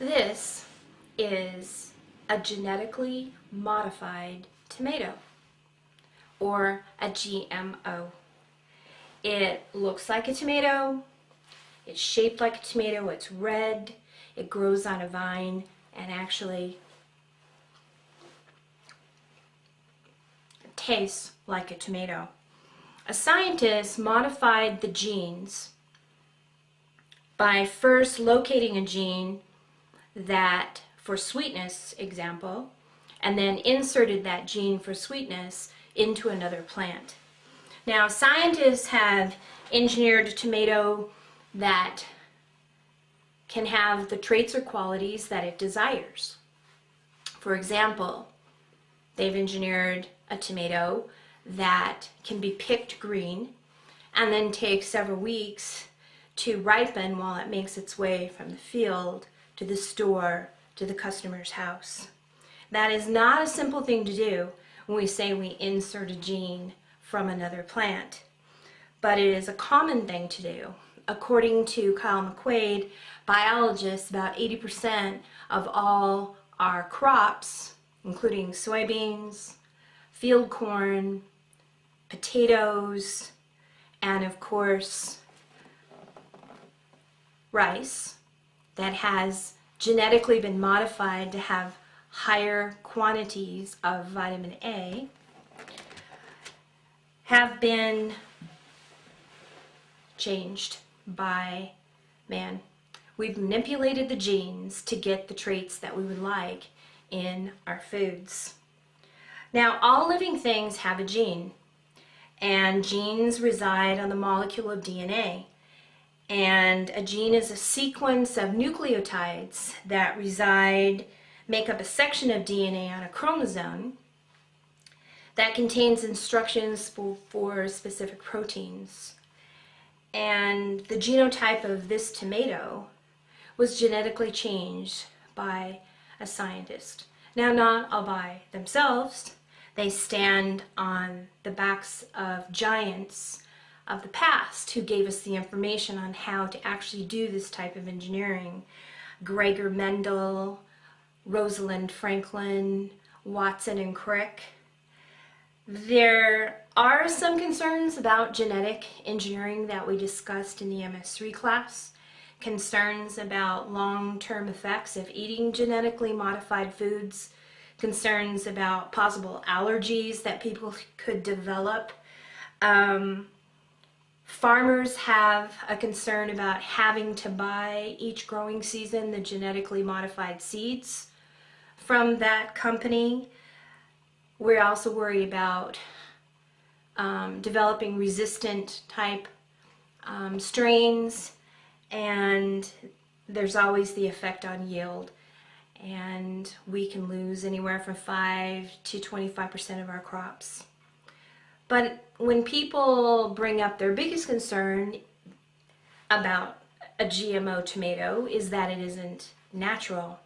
This is a genetically modified tomato, or a GMO. It looks like a tomato, it's shaped like a tomato, it's red, it grows on a vine, and actually tastes like a tomato. A scientist modified the genes by first locating a gene that for sweetness, example, and then inserted that gene for sweetness into another plant. Now, scientists have engineered a tomato that can have the traits or qualities that it desires. For example, they've engineered a tomato that can be picked green and then take several weeks to ripen while it makes its way from the field to the store to the customer's house. That is not a simple thing to do when we say we insert a gene from another plant, but it is a common thing to do. According to Kyle McQuaid, biologists, about 80% of all our crops, including soybeans, field corn, potatoes, and of course rice, that has genetically been modified to have higher quantities of vitamin A, have been changed by man. We've manipulated the genes to get the traits that we would like in our foods. Now, all living things have a gene, and genes reside on the molecule of DNA. And a gene is a sequence of nucleotides that make up a section of DNA on a chromosome that contains instructions for specific proteins. And the genotype of this tomato was genetically changed by a scientist. Now, not all by themselves. They stand on the backs of giants of the past who gave us the information on how to actually do this type of engineering. Gregor Mendel, Rosalind Franklin, Watson and Crick. There are some concerns about genetic engineering that we discussed in the MS3 class. Concerns about long-term effects of eating genetically modified foods. Concerns about possible allergies that people could develop. Farmers have a concern about having to buy each growing season the genetically modified seeds from that company. We're also worried about developing resistant type strains, and there's always the effect on yield. And we can lose anywhere from 5 to 25% of our crops. But when people bring up their biggest concern about a GMO tomato is that it isn't natural.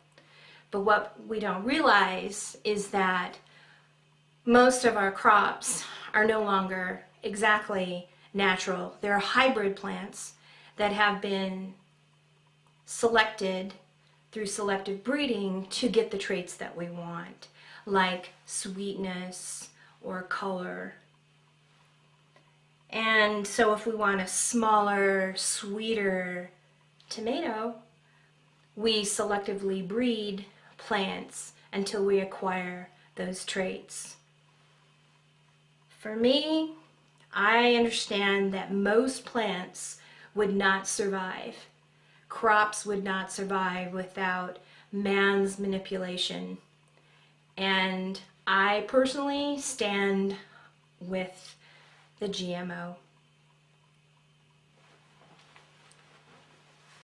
But what we don't realize is that most of our crops are no longer exactly natural. They're hybrid plants that have been selected through selective breeding to get the traits that we want, like sweetness or color. And so if we want a smaller, sweeter tomato, we selectively breed plants until we acquire those traits. For me, I understand that most plants would not survive. Crops would not survive without man's manipulation. And I personally stand with the GMO.